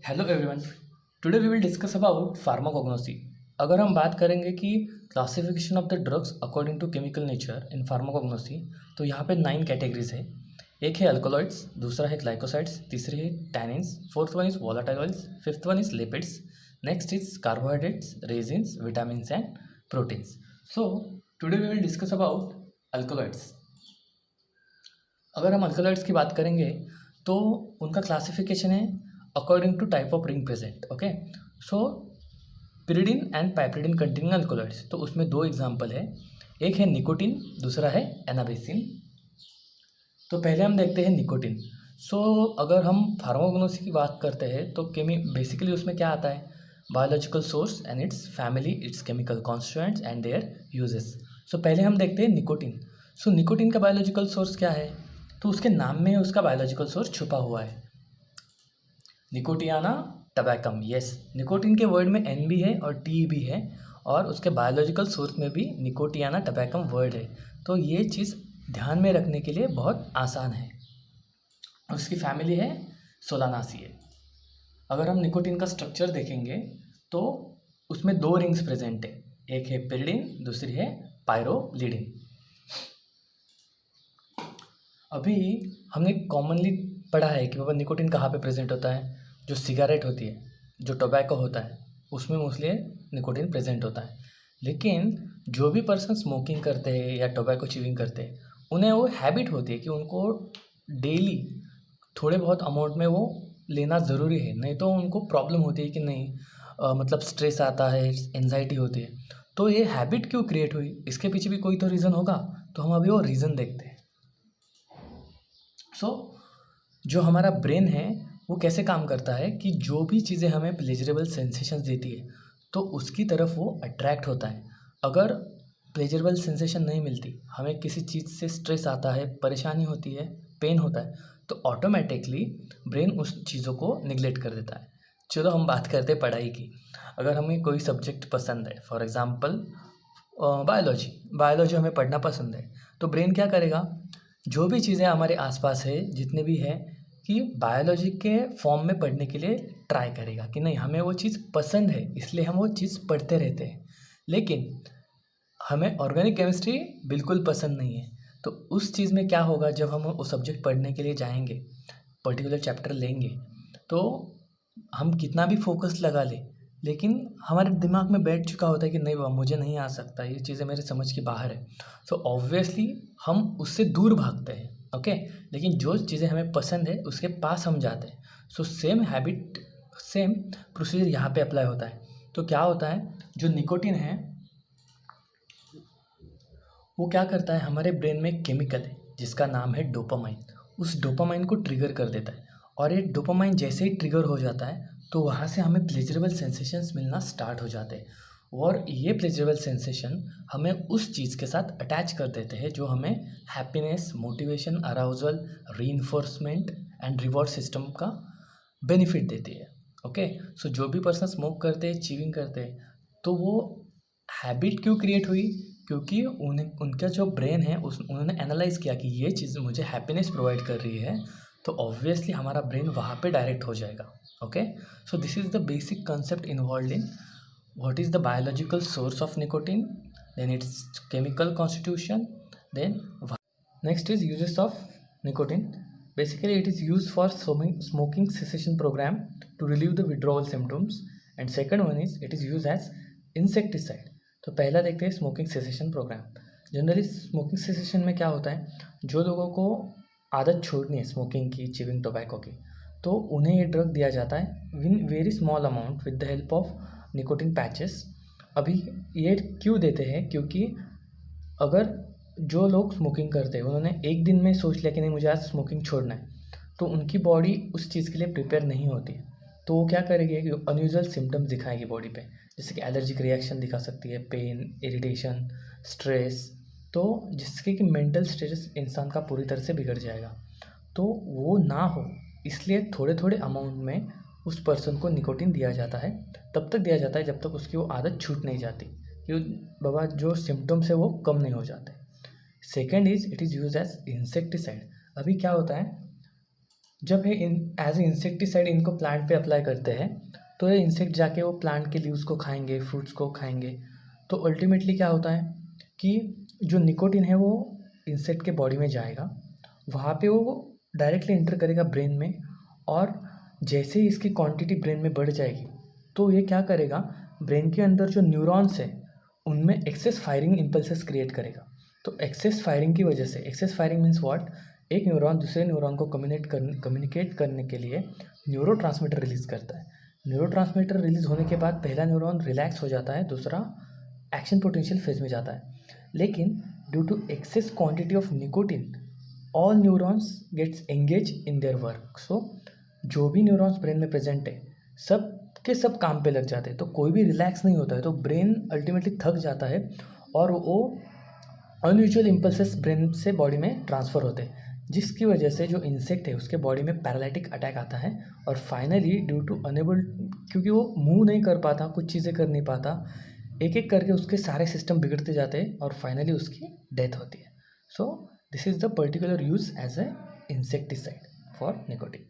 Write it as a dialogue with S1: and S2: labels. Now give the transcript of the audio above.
S1: Hello everyone. Today we will discuss about pharmacognosy. अगर हम बात करेंगे कि classification of the drugs according to chemical nature in pharmacognosy, तो यहाँ पे 9 कैटेगरीज है। एक है अल्कोलॉइड्स, दूसरा है ग्लाइकोसाइड्स, तीसरी है tannins, fourth one is volatile oils, fifth one is lipids, next is carbohydrates, resins, vitamins and proteins. So today we will discuss about alkaloids. अगर हम अल्कोलॉइड्स की बात करेंगे तो उनका क्लासिफिकेशन है according to type of ring present. Okay, so pyridine and piperidine containing alkaloids, तो उसमें दो एग्जांपल है। एक है निकोटिन, दूसरा है एनाबेसिन। तो पहले हम देखते हैं निकोटिन। सो अगर हम फार्माकोग्नोसी की बात करते हैं तो बेसिकली उसमें क्या आता है, biological source and its family, its chemical constituents and their uses. So पहले हम देखते हैं निकोटिन। सो निकोटिन का बायोलॉजिकल सोर्स क्या है, तो उसके नाम में उसका बायोलॉजिकल सोर्स छुपा हुआ है, निकोटियाना टबैकम। यस, निकोटिन के वर्ड में एन भी है और टी भी है, और उसके बायोलॉजिकल सोर्स में भी निकोटियाना टबैकम वर्ड है। तो ये चीज़ ध्यान में रखने के लिए बहुत आसान है। उसकी फैमिली है सोलानासिए। अगर हम निकोटिन का स्ट्रक्चर देखेंगे तो उसमें दो रिंग्स प्रेजेंट है, एक है पिरिडिन, दूसरी है पायरोलिडिन। अभी हमने कॉमनली पढ़ा है कि बाबा निकोटिन कहाँ पे प्रेजेंट होता है, जो सिगरेट होती है, जो टोबैको होता है, उसमें मोस्टली निकोटिन प्रेजेंट होता है। लेकिन जो भी पर्सन स्मोकिंग करते हैं या टोबैको च्यूइंग करते हैं, उन्हें वो हैबिट होती है कि उनको डेली थोड़े बहुत अमाउंट में वो लेना ज़रूरी है, नहीं तो उनको प्रॉब्लम होती है कि नहीं, मतलब स्ट्रेस आता है, एंजाइटी होती है। तो ये हैबिट क्यों क्रिएट हुई, इसके पीछे भी कोई तो रीज़न होगा। तो हम अभी वो रीज़न देखते हैं। जो हमारा ब्रेन है वो कैसे काम करता है कि जो भी चीज़ें हमें प्लेजरेबल सेंसेशंस देती है तो उसकी तरफ वो अट्रैक्ट होता है। अगर प्लेजरेबल सेंसेशन नहीं मिलती, हमें किसी चीज़ से स्ट्रेस आता है, परेशानी होती है, पेन होता है, तो ऑटोमेटिकली ब्रेन उस चीज़ों को निगलेक्ट कर देता है। चलो हम बात करते हैं पढ़ाई की। अगर हमें कोई सब्जेक्ट पसंद है, फॉर एग्ज़ाम्पल बायोलॉजी हमें पढ़ना पसंद है, तो ब्रेन क्या करेगा, जो भी चीज़ें हमारे आसपास है, जितने भी है, कि बायोलॉजी के फॉर्म में पढ़ने के लिए ट्राई करेगा कि नहीं, हमें वो चीज़ पसंद है इसलिए हम वो चीज़ पढ़ते रहते हैं। लेकिन हमें ऑर्गेनिक केमिस्ट्री बिल्कुल पसंद नहीं है, तो उस चीज़ में क्या होगा, जब हम वो सब्जेक्ट पढ़ने के लिए जाएंगे, पर्टिकुलर चैप्टर लेंगे, तो हम कितना भी फोकस लगा लें, लेकिन हमारे दिमाग में बैठ चुका होता है कि नहीं बाबा, मुझे नहीं आ सकता, ये चीज़ें मेरे समझ के बाहर है। सो ऑब्वियसली हम उससे दूर भागते हैं। ओके, लेकिन जो चीज़ें हमें पसंद है उसके पास हम जाते हैं। So same habit, same procedure यहाँ पे अप्लाई होता है। तो क्या होता है, जो निकोटिन है वो क्या करता है, हमारे ब्रेन में एक केमिकल है जिसका नाम है डोपामाइन। उस डोपामाइन को ट्रिगर कर देता है, और ये डोपामाइन जैसे ही ट्रिगर हो जाता है तो वहाँ से हमें प्लेजरेबल सेंसेशंस मिलना स्टार्ट हो जाते हैं, और ये प्लेजरेबल सेंसेशन हमें उस चीज़ के साथ अटैच कर देते हैं जो हमें happiness, motivation, arousal, reinforcement and reward system का बेनिफिट देती है। ओके, सो जो भी पर्सन स्मोक करते हैं, च्यूइंग करते हैं, तो वो हैबिट क्यों क्रिएट हुई, क्योंकि उन्हें उनका जो ब्रेन है उन्होंने एनालाइज किया कि ये चीज़ मुझे हैप्पीनेस प्रोवाइड कर रही है, तो ऑब्वियसली हमारा ब्रेन वहाँ पे डायरेक्ट हो जाएगा। Okay, so this is the basic concept involve in what is the biological source of nicotine, then its chemical constitution, then next is uses of nicotine. Basically it is used for smoking cessation program to relieve the withdrawal symptoms, and second one is it is used as insecticide. तो पहला देखते हैं smoking cessation program. Generally smoking cessation में क्या होता है, जो लोगों को आदत छोड़नी है स्मोकिंग की, च्यूइंग टोबैको की, तो उन्हें ये ड्रग दिया जाता है in very small amount with the help of nicotine patches. अभी ये क्यों देते हैं, क्योंकि अगर जो लोग स्मोकिंग करते हैं उन्होंने एक दिन में सोच लिया कि नहीं मुझे आज स्मोकिंग छोड़ना है, तो उनकी बॉडी उस चीज़ के लिए प्रिपेयर नहीं होती, तो वो क्या करेगी कि अनयूजुअल सिम्टम्स दिखाएगी बॉडी पे, जैसे कि एलर्जिक रिएक्शन दिखा सकती है, पेन, इरिटेशन, स्ट्रेस, तो जिससे कि मेंटल स्टेटस इंसान का पूरी तरह से बिगड़ जाएगा। तो वो ना हो इसलिए थोड़े थोड़े अमाउंट में उस पर्सन को निकोटिन दिया जाता है। तब तक दिया जाता है जब तक उसकी वो आदत छूट नहीं जाती, कि बाबा जो सिम्टम्स है वो कम नहीं हो जाते। Second is it is use as insecticide. अभी क्या होता है, जब ये एज ए इंसेक्टिसाइड इनको प्लांट पे अप्लाई करते हैं तो ये इंसेक्ट जाके वो प्लांट के लीव्स को खाएंगे, फ्रूट्स को खाएंगे। तो अल्टीमेटली क्या होता है कि जो निकोटिन है वो इंसेक्ट के बॉडी में जाएगा, वहाँ पे वो डायरेक्टली एंटर करेगा ब्रेन में, और जैसे ही इसकी क्वांटिटी ब्रेन में बढ़ जाएगी तो ये क्या करेगा, ब्रेन के अंदर जो न्यूरॉन्स है उनमें एक्सेस फायरिंग इम्पल्सेस क्रिएट करेगा। तो एक्सेस फायरिंग की वजह से, एक्सेस फायरिंग मीन्स व्हाट, एक न्यूरॉन दूसरे न्यूरॉन को कम्युनिकेट करने के लिए न्यूरोट्रांसमीटर रिलीज़ करता है। न्यूरोट्रांसमीटर रिलीज़ होने के बाद पहला न्यूरॉन रिलैक्स हो जाता है, दूसरा एक्शन पोटेंशियल फेज में जाता है। लेकिन due to excess quantity of nicotine all neurons gets engage in their work. So जो भी न्यूरॉन्स ब्रेन में प्रेजेंट है सब के सब काम पे लग जाते हैं, तो कोई भी रिलैक्स नहीं होता है, तो ब्रेन अल्टीमेटली थक जाता है और वो अनयूजुअल इम्पल्सेस ब्रेन से बॉडी में ट्रांसफ़र होते हैं, जिसकी वजह से जो इंसेक्ट है उसके बॉडी में पैरालिटिक अटैक आता है। और फाइनली ड्यू टू अनेबल, क्योंकि वो मूव नहीं कर पाता, कुछ चीज़ें कर नहीं पाता, एक एक करके उसके सारे सिस्टम बिगड़ते जाते हैं और फाइनली उसकी डेथ होती है। So this is the particular use as a insecticide for nicotine.